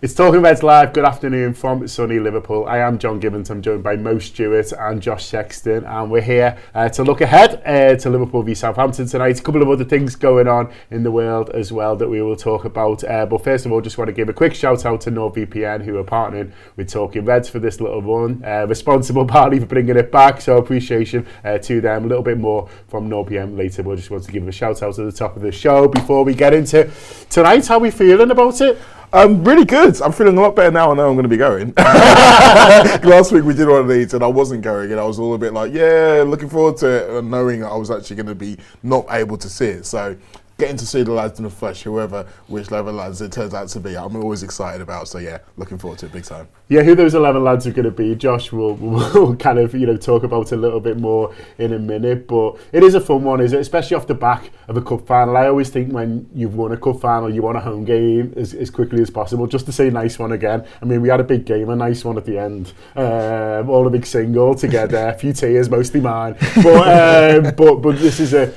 It's Talking Reds Live. Good afternoon from sunny Liverpool. I am John Gibbons. I'm joined by Mo Stewart and Josh Sexton, and we're here to look ahead to Liverpool v Southampton tonight. A couple of other things going on in the world as well that we will talk about. But first of all, just want to give a quick shout out to NordVPN, who are partnering with Talking Reds for this little run. Responsible party for bringing it back, so appreciation to them. A little bit more from NordVPN later. We'll just want to give them a shout out at the top of the show before we get into tonight. How are we feeling about it? Really good. I'm feeling a lot better now. I know I'm going to be going. Last week we did one of these and I wasn't going, and I was all a bit like, yeah, looking forward to it, and knowing I was actually going to be not able to see it. So getting to see the lads in the flesh, which 11 lads it turns out to be, I'm always excited about. So yeah, looking forward to it big time. Yeah, who those 11 lads are going to be, Josh, we'll kind of talk about a little bit more in a minute. But it is a fun one, is it? Especially off the back of a cup final. I always think when you've won a cup final, you want a home game as quickly as possible, just to say nice one again. I mean, we had a big game, a nice one at the end. All a big single together, a few tears, mostly mine. But this is a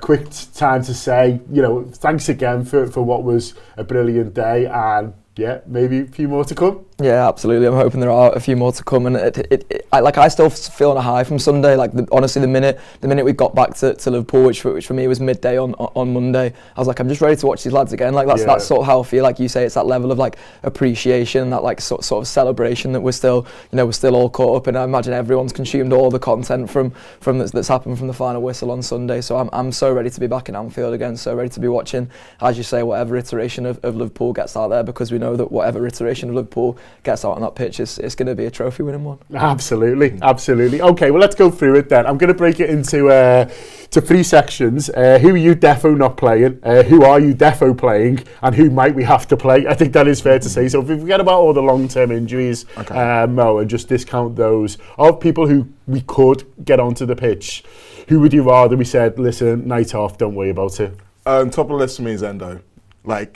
quick time to say, thanks again for what was a brilliant day, and yeah, maybe a few more to come. Yeah, absolutely. I'm hoping there are a few more to come, and I still feel on a high from Sunday. Honestly, the minute we got back to Liverpool, which for me was midday on Monday, I was like, I'm just ready to watch these lads again. That's sort of how I feel. Like you say, it's that level of appreciation, that sort of celebration that we're still all caught up in. I imagine everyone's consumed all the content from that's happened from the final whistle on Sunday. So I'm so ready to be back in Anfield again. So ready to be watching, as you say, whatever iteration of Liverpool gets out there, because we know that whatever iteration of Liverpool gets out on that pitch, it's going to be a trophy winning one. Absolutely. Okay, well, let's go through it then. I'm going to break it into three sections. Who are you defo not playing? Who are you defo playing? And who might we have to play? I think that is fair to say. So if we forget about all the long-term injuries, Mo, and just discount those of people who we could get onto the pitch, who would you rather we said, listen, night off, don't worry about it? Top of the list for me is Endo.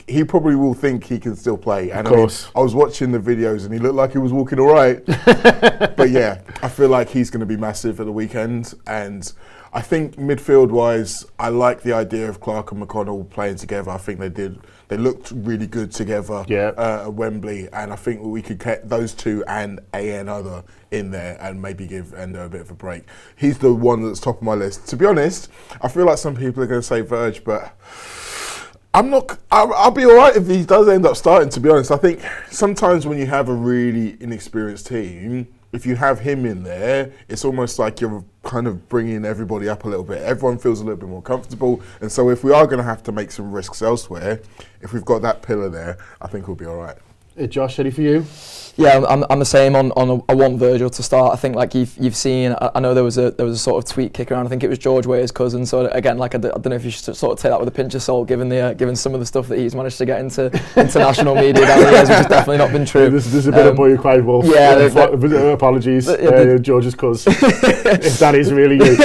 He probably will think he can still play. And of course. I was watching the videos and he looked like he was walking all right. But yeah, I feel like he's going to be massive at the weekend. And I think midfield-wise, I like the idea of Clark and McConnell playing together. I think they looked really good together at Wembley. And I think we could get those two and another in there and maybe give Endo a bit of a break. He's the one that's top of my list. To be honest, I feel like some people are going to say Verge, but I'll be all right if he does end up starting, to be honest. I think sometimes when you have a really inexperienced team, if you have him in there, it's almost like you're kind of bringing everybody up a little bit. Everyone feels a little bit more comfortable. And so if we are going to have to make some risks elsewhere, if we've got that pillar there, I think we'll be all right. Josh, ready for you? Yeah, I'm the same on I want Virgil to start. I think you've seen, I know there was a sort of tweet kick around. I think it was George Weah's cousin. So again, I don't know if you should sort of take that with a pinch of salt, given some of the stuff that he's managed to get into international media down the years, which has definitely not been true. There's a bit of boy who cried wolf. Yeah, apologies, George's cousin. If that is really you.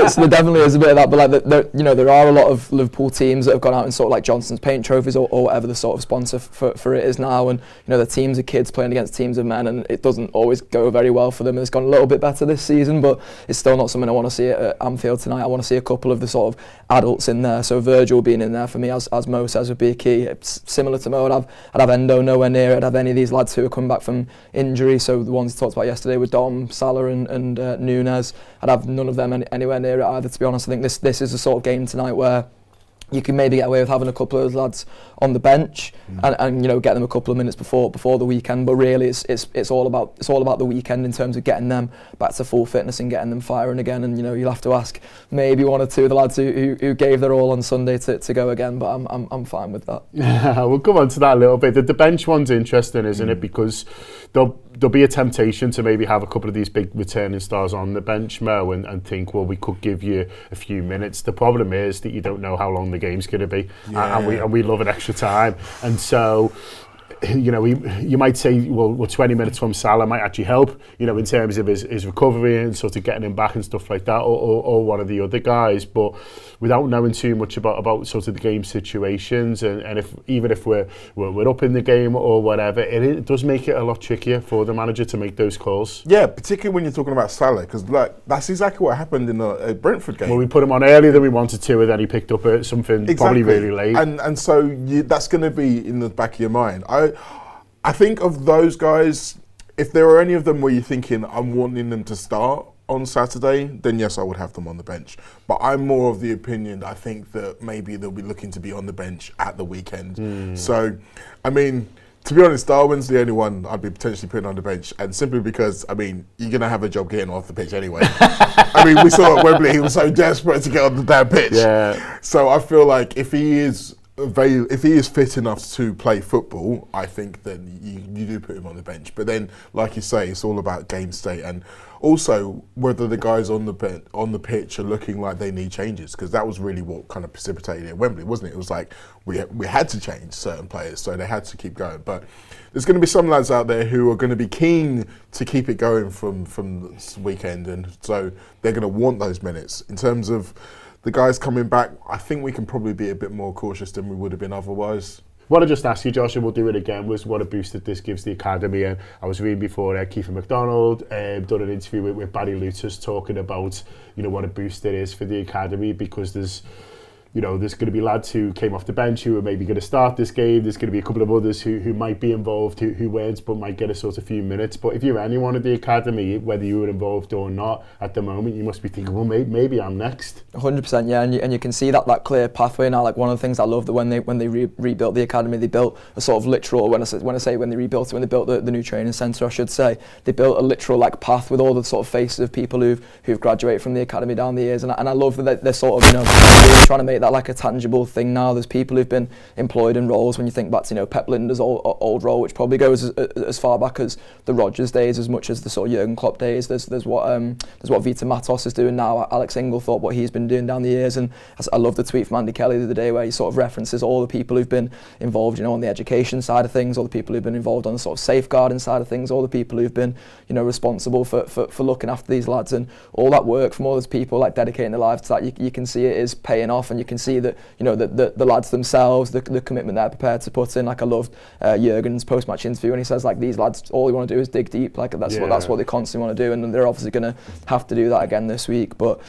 So there definitely is a bit of that. But there are a lot of Liverpool teams that have gone out and sort of Johnson's Paint trophies or whatever the sort of sponsor for it is now, and the teams of kids playing against teams of men, and it doesn't always go very well for them. And it's gone a little bit better this season, but it's still not something I want to see at Anfield tonight. I want to see a couple of the sort of adults in there. So Virgil being in there for me, as Mo says, would be a key. It's similar to Mo, I'd have Endo nowhere near it. I'd have any of these lads who are coming back from injury. So the ones he talked about yesterday with Dom, Salah and Nunes, I'd have none of them anywhere near it either, to be honest. I think this is a sort of game tonight where you can maybe get away with having a couple of those lads on the bench and get them a couple of minutes before the weekend. But really, it's all about the weekend in terms of getting them back to full fitness and getting them firing again. And you'll have to ask maybe one or two of the lads who gave their all on Sunday to go again. But I'm fine with that. Yeah, we'll come on to that a little bit. The bench one's interesting, isn't it? Because there'll be a temptation to maybe have a couple of these big returning stars on the bench, Mo, and think, well, we could give you a few minutes. The problem is that you don't know how long the game's going to be, and we love an extra time. And so you know, you might say, well, 20 minutes from Salah might actually help, you know, in terms of his recovery and sort of getting him back and stuff like that, or one of the other guys. But without knowing too much about sort of the game situations, and even if we're up in the game or whatever, it does make it a lot trickier for the manager to make those calls. Yeah, particularly when you're talking about Salah, because like that's exactly what happened in the Brentford game. Well, we put him on earlier than we wanted to, and then he picked up something probably really late. And so that's going to be in the back of your mind. I think of those guys, if there are any of them where you're thinking, I'm wanting them to start on Saturday, then yes, I would have them on the bench. But I'm more of the opinion, I think that maybe they'll be looking to be on the bench at the weekend. So, I mean, to be honest, Darwin's the only one I'd be potentially putting on the bench, and simply because, I mean, you're going to have a job getting off the pitch anyway. I mean, we saw at Wembley, he was so desperate to get on the damn pitch. Yeah. So I feel like if he is fit enough to play football, I think then you do put him on the bench. But then, like you say, it's all about game state, and also whether the guys on the pitch are looking like they need changes, because that was really what kind of precipitated it at Wembley, wasn't it? It was like we had to change certain players, so they had to keep going. But there's going to be some lads out there who are going to be keen to keep it going from this weekend, and so they're going to want those minutes. In terms of the guys coming back, I think we can probably be a bit more cautious than we would have been otherwise. What I just asked you, Josh, and we'll do it again, was what a boost that this gives the academy. And I was reading before Kiefer McDonald done an interview with Barry Lutus talking about, you know, what a boost it is for the academy, because there's going to be lads who came off the bench who are maybe going to start this game. There's going to be a couple of others who might be involved, who weren't, but might get a sort of few minutes. But if you're anyone at the academy, whether you were involved or not, at the moment, you must be thinking, well, maybe I'm next. 100%, yeah, and you can see that clear pathway now. Like, one of the things I love that when they rebuilt the academy, they built a sort of literal, when they rebuilt it, when they built the new training centre, I should say, they built a literal like path with all the sort of faces of people who've graduated from the academy down the years, and I love that they're sort of, you know, really trying to make that like a tangible thing now. There's people who've been employed in roles, when you think back to, you know, Pep Linder's old role, which probably goes as far back as the Rodgers days, as much as the sort of Jurgen Klopp days. There's what Vita Matos is doing now, Alex Inglethorpe, what he's been doing down the years. And I love the tweet from Andy Kelly the other day where he sort of references all the people who've been involved, you know, on the education side of things, all the people who've been involved on the sort of safeguarding side of things, all the people who've been, you know, responsible for looking after these lads, and all that work from all those people like dedicating their lives to that. You can see it is paying off, and you can see that, you know, the lads themselves, the commitment they're prepared to put in. Like, I loved Jurgen's post-match interview, and he says, like, these lads, all they want to do is dig deep. Like, that's what they constantly want to do, and they're obviously going to have to do that again this week. But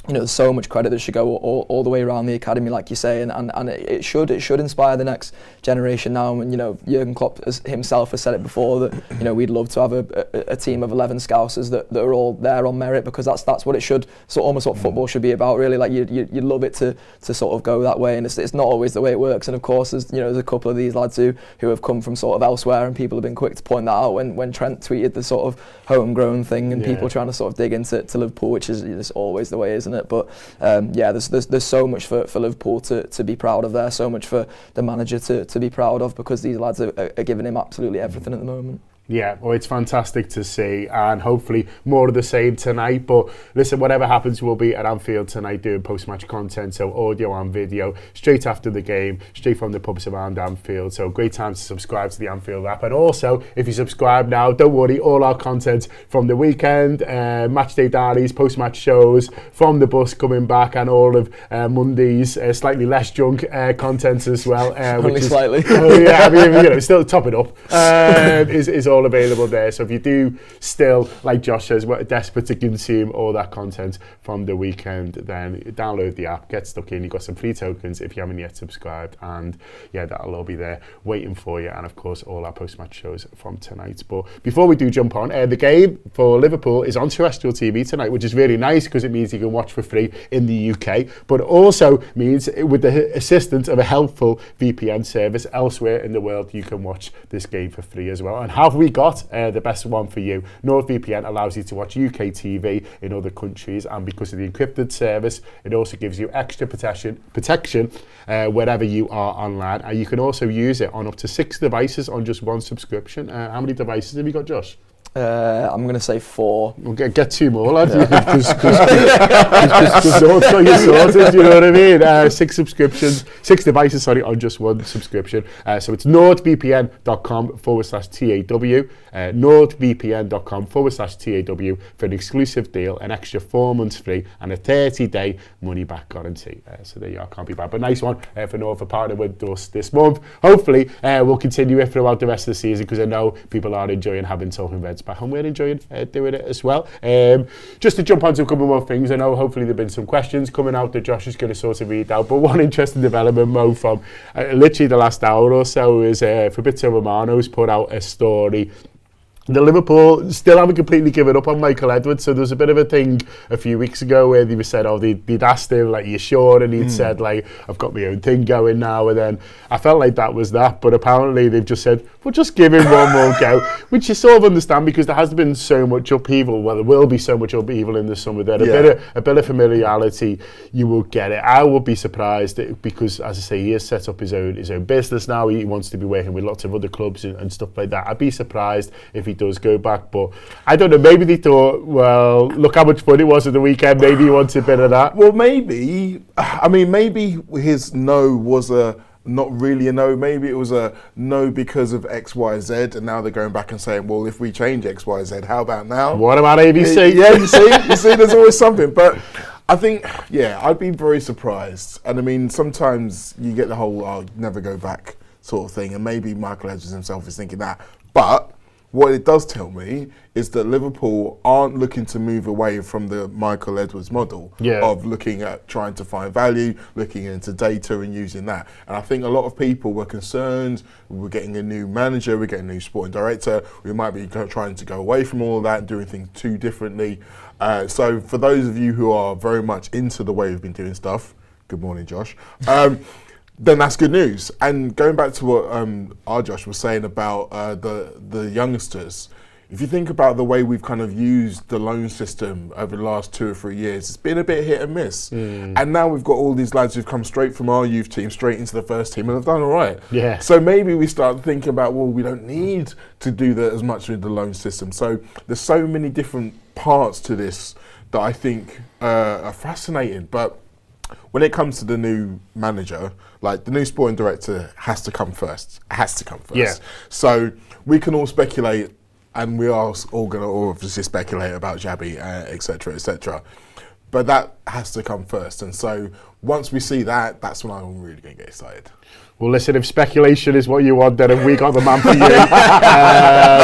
you know, there's so much credit that should go all the way around the academy, like you say, and it should inspire the next generation now. And, you know, Jurgen Klopp himself has said it before, that, you know, we'd love to have a team of 11 Scousers that are all there on merit, because that's what it should, so almost what football should be about, really. Like, you'd love it to sort of go that way, and it's not always the way it works. And of course, there's a couple of these lads who have come from sort of elsewhere, and people have been quick to point that out when Trent tweeted the sort of homegrown thing, and people trying to sort of dig into Liverpool, which is just always the way, isn't it? But there's so much for Liverpool to be proud of there, so much for the manager to be proud of, because these lads are giving him absolutely everything at the moment. Yeah, well, it's fantastic to see, and hopefully more of the same tonight. But listen, whatever happens, we'll be at Anfield tonight doing post-match content, so audio and video, straight after the game, straight from the pubs around Anfield. So great time to subscribe to the Anfield Wrap. And also, if you subscribe now, don't worry, all our content from the weekend, match day diaries, post-match shows, from the bus coming back, and all of Monday's slightly less drunk content as well. Only slightly. Yeah, I mean, you know, still top it up. Is all available there. So if you do still, like Josh says, we're desperate to consume all that content from the weekend, then download the app, get stuck in. You've got some free tokens if you haven't yet subscribed, and yeah, that'll all be there waiting for you. And of course, all our post-match shows from tonight. But before we do jump on, the game for Liverpool is on terrestrial TV tonight, which is really nice, because it means you can watch for free in the UK, but it also means, with the assistance of a helpful VPN service elsewhere in the world, you can watch this game for free as well. And have we got the best one for you? NordVPN allows you to watch UK TV in other countries, and because of the encrypted service, it also gives you extra protection wherever you are online. And you can also use it on up to 6 devices on just one subscription. How many devices have you got, Josh? I'm going to say 4. We'll get 2 more, lad. Because Nord's got you sorted, you know what I mean? 6 subscriptions, 6 devices, on just 1 subscription. So it's nordvpn.com/TAW, nordvpn.com/TAW for an exclusive deal, an extra 4 months free, and a 30-day money-back guarantee. So there you are, can't be bad. But nice one for Nord for partnering with us this month. Hopefully, we'll continue it throughout the rest of the season, because I know people are enjoying having Talking Reds back, and we're enjoying doing it as well. Just to jump on to a couple more things, I know hopefully there have been some questions coming out that Josh is going to sort of read out, but one interesting development, Mo, from literally the last hour or so is Fabrizio Romano's put out a story. The Liverpool still haven't completely given up on Michael Edwards, so there was a bit of a thing a few weeks ago where they said, they'd asked him, like, you sure? And he'd said, like, I've got my own thing going now, and then I felt like that was that, but apparently they've just said, we'll just give him one more go, which you sort of understand, because there has been so much upheaval. Well, there will be so much upheaval in the summer that a bit of familiarity, you will get it. I would be surprised, because, as I say, he has set up his own business now. He wants to be working with lots of other clubs and stuff like that. I'd be surprised if he does go back, but I don't know, maybe they thought, well, look how much fun it was at the weekend, maybe he wants a bit of that. Well, maybe his no was not really a no, maybe it was a no because of X, Y, Z, and now they're going back and saying, well, if we change X, Y, Z, how about now? What about ABC? Yeah, you see, there's always something, but I think, I'd be very surprised. And I mean, sometimes you get the whole, never go back sort of thing, and maybe Michael Edwards himself is thinking that, but what it does tell me is that Liverpool aren't looking to move away from the Michael Edwards model of looking at trying to find value, looking into data and using that. And I think a lot of people were concerned, we're getting a new manager, we're getting a new sporting director, we might be trying to go away from all of that and doing things too differently. So for those of you who are very much into the way we've been doing stuff, good morning, Josh. Then that's good news. And going back to what our Josh was saying about the youngsters, if you think about the way we've kind of used the loan system over the last 2 or 3 years, it's been a bit hit and miss. And now we've got all these lads who've come straight from our youth team straight into the first team and have done all right. Yeah. So maybe we start thinking about, well, we don't need to do that as much with the loan system. So there's so many different parts to this that I think are fascinating. But when it comes to the new manager, like the new sporting director has to come first. Yeah. So we can all speculate, and we are all going to obviously speculate about Xabi, etc., etc. But that has to come first. And so once we see that, that's when I'm really going to get excited. Well, listen, if speculation is what you want, then have we got the man for you.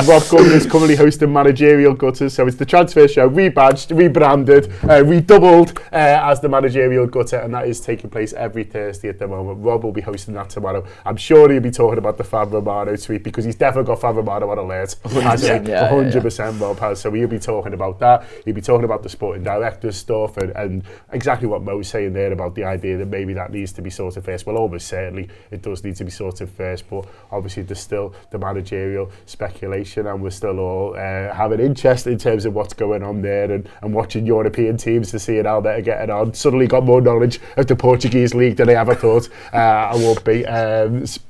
Rob Gordon is currently hosting Managerial Gutters, so it's the transfer show, rebadged, rebranded, redoubled as the Managerial Gutter, and that is taking place every Thursday at the moment. Rob will be hosting that tomorrow. I'm sure he'll be talking about the Fab Romano tweet, because he's definitely got Fab Romano on alert. 100% Rob has, so he'll be talking about that. He'll be talking about the sporting directors stuff, and exactly what Mo's saying there about the idea that maybe that needs to be sorted first. Well, almost certainly it does need to be sorted first, but obviously there's still the managerial speculation, and we're still all having interest in terms of what's going on there, and watching European teams to see how they're getting on. Suddenly got more knowledge of the Portuguese league than I ever thought I would be.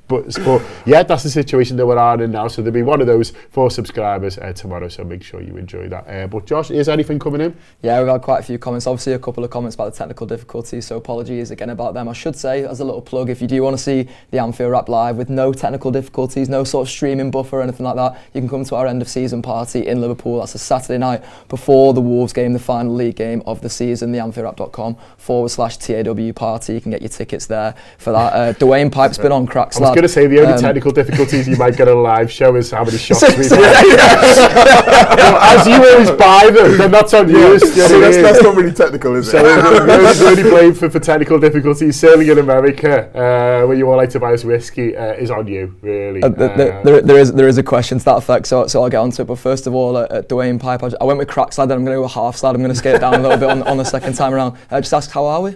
But yeah, that's the situation that we're in now. So there'll be one of those for subscribers tomorrow. So make sure you enjoy that. But Josh, is anything coming in? Yeah, we've had quite a few comments. Obviously, a couple of comments about the technical difficulties. So apologies again about them. I should say, as a little plug, if you do want to see the Anfield Wrap live with no technical difficulties, no sort of streaming buffer or anything like that, you can come to our end of season party in Liverpool. That's a Saturday night before the Wolves game, the final league game of the season. The AnfieldWrap.com/TAW party. You can get your tickets there for that. Dwayne Pipe's been on cracks. I was going to say the only technical difficulties you might get on a live show is how many shots we've had. As you always buy them, then that's on you. That's not really technical, is it? So the only blame for technical difficulties, certainly in America, where you all like to buy us whiskey, is on you, really. There is a question to that effect, so I'll get onto it. But first of all, at Dwayne Pipe, I went with crack slide, then I'm going to go half slide. I'm going to skate it down a little bit on the second time around. Just ask, how are we?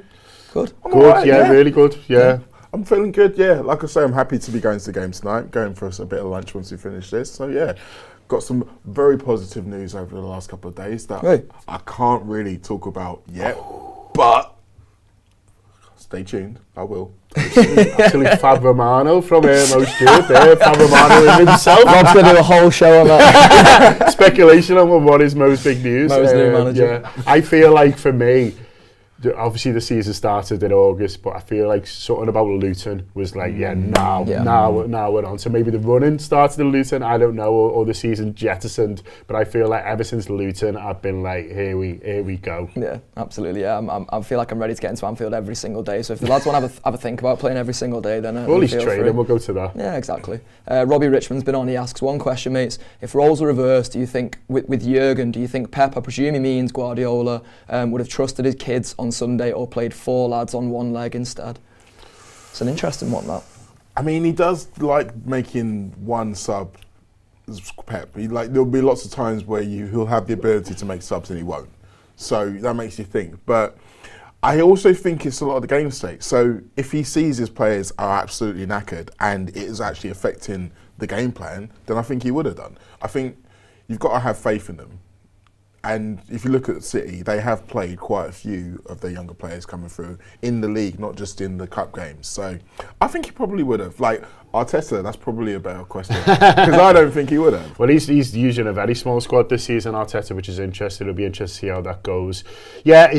Good? Good, right, yeah, really good, yeah. I'm feeling good, yeah. Like I say, I'm happy to be going to the game tonight, going for a bit of lunch once we finish this. So yeah, got some very positive news over the last couple of days that I can't really talk about yet, but Stay tuned. I will. Actually, Fab Romano from Mo Stewart there. Fab Romano in himself. Rob's going to do a whole show on that. Speculation on what is Mo's big news. Mo's new manager. Yeah. I feel like for me, obviously the season started in August, but I feel like something about Luton was like, now we're on. So maybe the running started in Luton, I don't know, or the season jettisoned. But I feel like ever since Luton, I've been like, here we go. Yeah, absolutely. Yeah, I feel like I'm ready to get into Anfield every single day. So if the lads want to have a think about playing every single day, then well, at least training, we'll go to that. Yeah, exactly. Robbie Richmond's been on. He asks one question, mates. If roles were reversed, do you think with Jurgen, do you think Pep, I presume he means Guardiola, would have trusted his kids on Sunday or played 4 lads on one leg instead? It's an interesting one, that. I mean, he does like making one sub, Pep. There'll be lots of times where he'll have the ability to make subs and he won't. So that makes you think. But I also think it's a lot of the game state. So if he sees his players are absolutely knackered and it is actually affecting the game plan, then I think he would have done. I think you've got to have faith in them. And if you look at City, they have played quite a few of their younger players coming through in the league, not just in the cup games. So I think he probably would have. Like Arteta, that's probably a better question because I don't think he would have. Well, he's using a very small squad this season, Arteta, which is interesting. It'll be interesting to see how that goes. Yeah,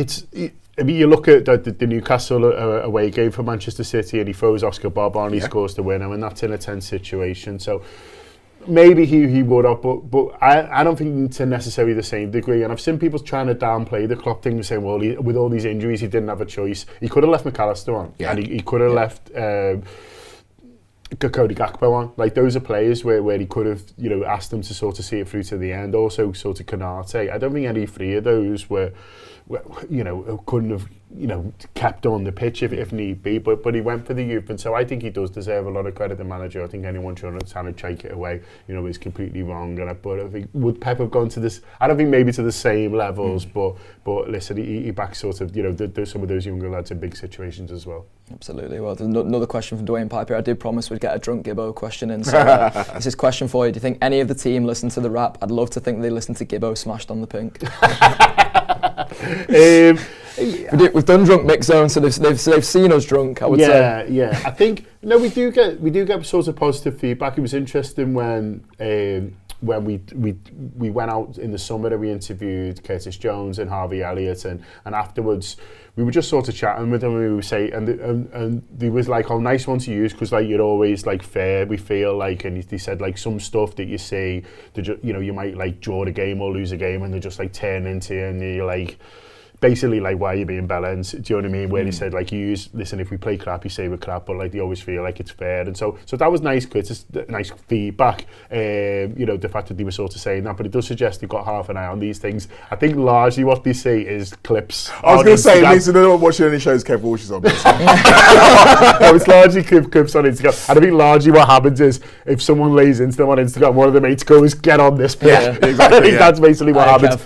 I mean, you look at the Newcastle away game for Manchester City, and he throws Oscar Bob on, he scores the winner, and that's in a tense situation. So maybe he would have, but I don't think to necessarily the same degree. And I've seen people trying to downplay the Klopp thing, saying, well, with all these injuries, he didn't have a choice. He could have left McAllister on, and he could have left Cody Gakpo on. Like, those are players where he could have, asked them to sort of see it through to the end. Also, sort of Konate. I don't think any 3 of those were couldn't have, kept on the pitch if need be, but he went for the youth, and so I think he does deserve a lot of credit, the manager. I think anyone trying to take it away, is completely wrong. But I think, would Pep have gone to this? I don't think maybe to the same levels, but listen, he backs sort of, some of those younger lads in big situations as well. Absolutely. Well, there's another question from Dwayne Piper. I did promise we'd get a drunk Gibbo question in. So this is question for you. Do you think any of the team listened to the rap? I'd love to think they listened to Gibbo Smashed on the Pink. We've done drunk mix zone, so they've seen us drunk, I would say. Yeah. I think we do get sort of positive feedback. It was interesting when we went out in the summer and we interviewed Curtis Jones and Harvey Elliott, and afterwards we were just sort of chatting with them, and we would say, and there was like, oh, nice one to use, because like you're always like fair, we feel like, and he said like some stuff that you see, you might like draw the game or lose a game, and they just like turn into you, and you're like, basically like, why are you being bellends? Do you know what I mean? Where he said like, listen, if we play crap, you say we're crap, but like they always feel like it's fair. And so that was nice feedback. The fact that they were sort of saying that, but it does suggest they've got half an eye on these things. I think largely what they see is clips. I was going to say, Lisa, they're not watching any shows Kev Walsh is on. No, it's largely clips on Instagram. And I think largely what happens is if someone lays into them on Instagram, one of the mates goes, get on this. Yeah, exactly. I think that's basically what happens.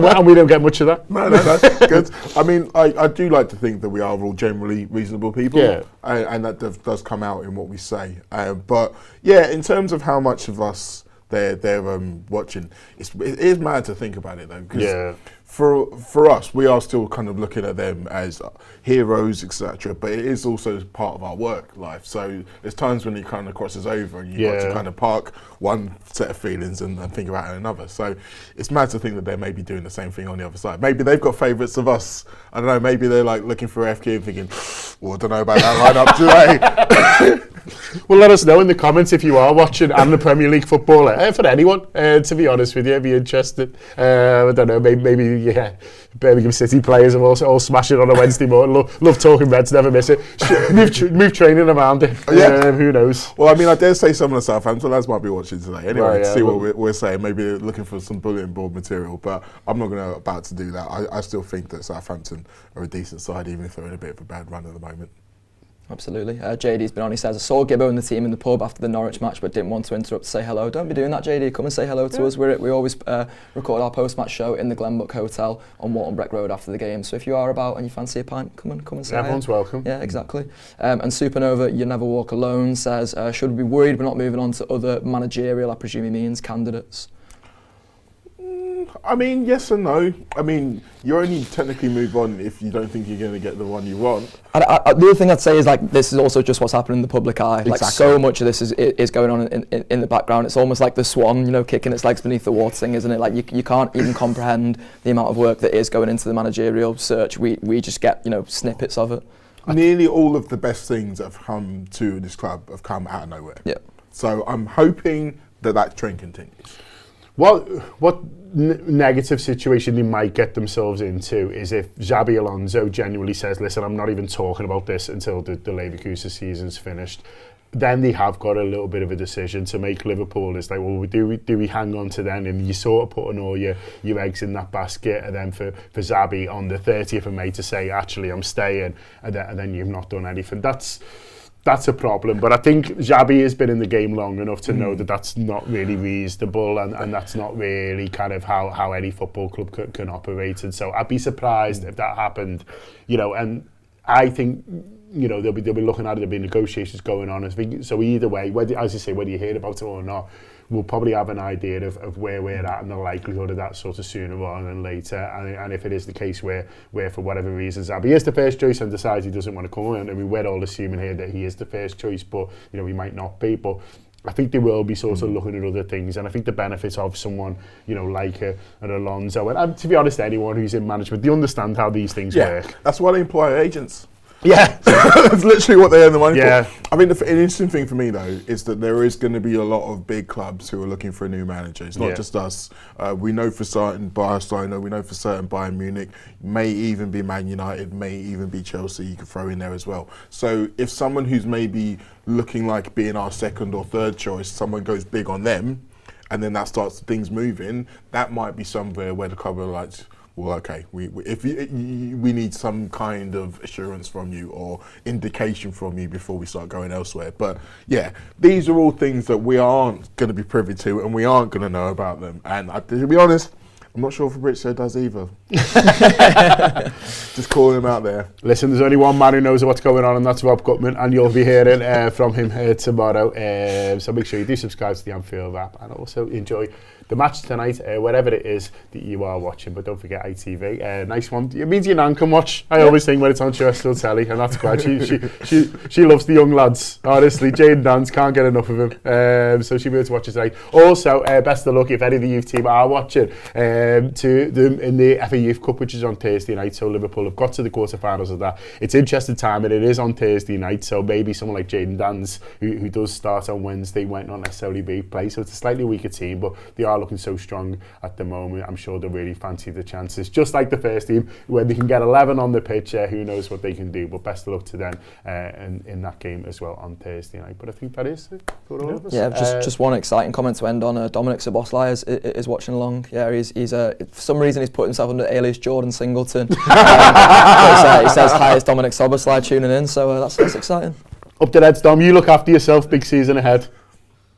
And we don't get much of that. No, that's good. I mean, I do like to think that we are all generally reasonable people, and that does come out in what we say. But yeah, in terms of how much of us they're watching, it is mad to think about it though, because for us, we are still kind of looking at them as heroes, etc. But it is also part of our work life. So there's times when it kind of crosses over, and you've got to kind of park one set of feelings and think about another. So it's mad to think that they may be doing the same thing on the other side. Maybe they've got favourites of us. I don't know. Maybe they're like looking for FQ and thinking, well, I don't know about that lineup today. Well, let us know in the comments if you are watching and the Premier League football. For anyone, to be honest with you, I'd be interested. I don't know, maybe Birmingham City players have also all smash it on a Wednesday morning. Love talking Reds, never miss it. Move training around it. Who knows? Well, I mean, I dare say some of the Southampton lads might be watching today. Anyway, to see what we're saying. Maybe they're looking for some bulletin board material, but I'm not about to do that. I still think that Southampton are a decent side, even if they're in a bit of a bad run at the moment. Absolutely. JD's been on. He says, I saw Gibbo and the team in the pub after the Norwich match, but didn't want to interrupt to say hello. Don't be doing that, JD. Come and say hello to us. We always record our post-match show in the Glenbook Hotel on Wartenbreck Road after the game. So if you are about and you fancy a pint, come and say Everyone's welcome. Yeah, exactly. And Supernova, You Never Walk Alone, says, should we be worried we're not moving on to other managerial, I presume he means, candidates? I mean, yes and no. I mean, you only technically move on if you don't think you're going to get the one you want. And the other thing I'd say is like this is also just what's happening in the public eye. Like so much of this is going on in the background. It's almost like the swan, you know, kicking its legs beneath the water thing, isn't it? Like you can't even comprehend the amount of work that is going into the managerial search. We just get, you know, snippets of it. Nearly all of the best things that have come to this club have come out of nowhere. Yeah. So I'm hoping that trend continues. What negative situation they might get themselves into is if Xabi Alonso genuinely says, listen, I'm not even talking about this until the Leverkusen season's finished. Then they have got a little bit of a decision to make. Liverpool is like, well, do we hang on to them? And you sort of putting all your eggs in that basket, and then for Xabi on the 30th of May to say, actually, I'm staying, and then you've not done anything. That's a problem, but I think Xabi has been in the game long enough to know that that's not really reasonable, and that's not really kind of how any football club can operate. And so I'd be surprised if that happened, you know. And I think, you know, they'll be looking at it. There'll be negotiations going on. So either way, as you say, whether you hear about it or not, we'll probably have an idea of where we're at and the likelihood of that sort of sooner rather than later. And if it is the case where for whatever reason Xabi is the first choice and decides he doesn't want to come in, I mean, we're all assuming here that he is the first choice, but you know, he might not be. But I think they will be sort of looking at other things, and I think the benefits of someone, you know, like an Alonso, and to be honest, anyone who's in management, they understand how these things work. That's why they employ agents. Yeah, that's literally what they earn the money for. I mean, an interesting thing for me though is that there is going to be a lot of big clubs who are looking for a new manager. It's not just us. We know for certain Barcelona, we know for certain Bayern Munich, may even be Man United, may even be Chelsea. You can throw in there as well. So if someone who's maybe looking like being our second or third choice, someone goes big on them, and then that starts things moving, that might be somewhere where the club are like, well, okay, we need some kind of assurance from you or indication from you before we start going elsewhere. But yeah, these are all things that we aren't going to be privy to, and we aren't going to know about them. And to be honest, I'm not sure if Fabrizio does either. Just calling him out there. Listen, there's only one man who knows what's going on, and that's Rob Gutman, and you'll be hearing from him tomorrow. So make sure you do subscribe to the Anfield Wrap, and also enjoy the match tonight, wherever it is that you are watching. But don't forget ITV. Nice one. It means your nan can watch. I always think when it's on terrestrial telly, and that's great. She loves the young lads. Honestly, Jane Dance can't get enough of him. So she'll be able to watch it tonight. Also, best of luck if any of the youth team are watching to them in the FA Youth Cup, which is on Thursday night. So Liverpool have got to the quarterfinals of that. It's interesting time, and it is on Thursday night. So maybe someone like Jaden Dance, who does start on Wednesday, might not necessarily be play. So it's a slightly weaker team, but they are looking so strong at the moment. I'm sure they'll really fancy the chances, just like the first team, where they can get 11 on the pitch. Who knows what they can do? But best of luck to them in that game as well on Thursday night. But I think that is it for all of us. Yeah, just one exciting comment to end on. Dominic Szoboszlai is watching along. Yeah, he's for some reason he's put himself under alias Jordan Singleton. He says hi, it's Dominic Szoboszlai tuning in, so that's exciting. Up to Reds, Dom. You look after yourself. Big season ahead.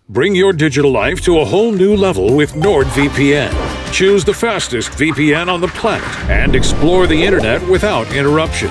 Bring your digital life to a whole new level with NordVPN. Choose the fastest VPN on the planet and explore the internet without interruption.